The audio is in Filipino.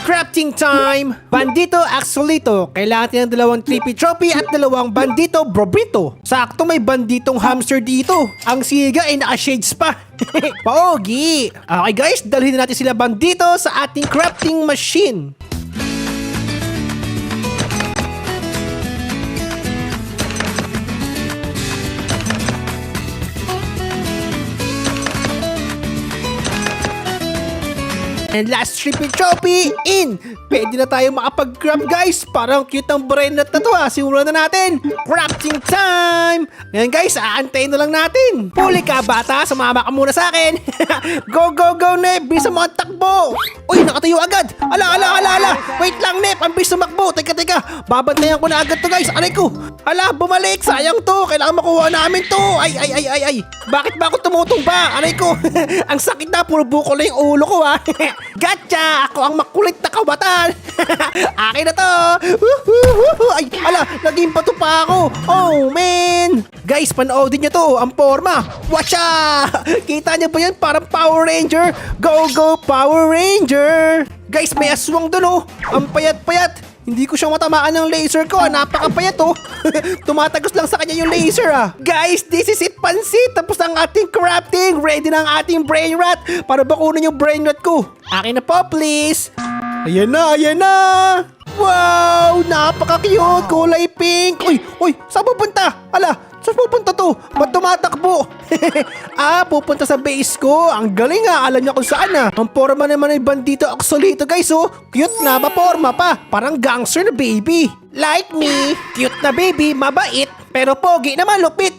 Crafting time! Bandito Axolito. Kailangan natin ng dalawang Trippy Trophy at dalawang Bandito Brobito. Sakto may banditong hamster dito. Ang siga ay naka-shades pa. Paogi! Okay guys, dalhin na natin sila bandito sa ating crafting machine. And last Trippy Trophy in! Pwede na tayo makapag-craft guys! Parang cute ang brain na to ha! Simulan na natin! Crafting time! Ngayon guys, aantayin na lang natin! Puli ka bata! Sumama ka muna sa akin! Go go go Nep! Bisa mo ang takbo! Uy! Nakatayo agad! Ala! Wait lang Nep! Ang bis tumakbo! Teka! Babantayan ko na agad to guys! Aray ko! Ala! Bumalik! Sayang to! Kailangan makuha namin to! Ay! Bakit ba ako tumutong ba? Aray ko! Ang sakit na! Puro buko lang yung ulo ko ha! Gotcha! Ako ang makulit na kabatan! Akin na to! Ay, ala! Naging pato pa ako! Oh, man! Guys, panoodin nyo to! Ang forma! Watcha! Kita nyo ba yan? Parang Power Ranger! Go, go, Power Ranger! Guys, may aswang dun oh! Ang payat-payat! Hindi ko siya matamaan ng laser ko. Napakapayat oh. Tumatagos lang sa kanya yung laser ah. Guys, this is it pansit. Tapos ang ating crafting. Ready na ang ating brain rat. Para bakunin yung brain rat ko. Akin na po please. Ayan na. Wow, napaka-cute. Kulay pink. Uy, saan pupunta? Ala, saan pupunta to? Ba't tumatakbo? Pupunta sa base ko. Ang galing ah. Alam niya kung saan ah. Ang forma naman ay bandito Axolito guys oh. Cute na, maporma pa. Parang gangster na baby. Like me. Cute na baby, mabait. Pero pogi na malupit.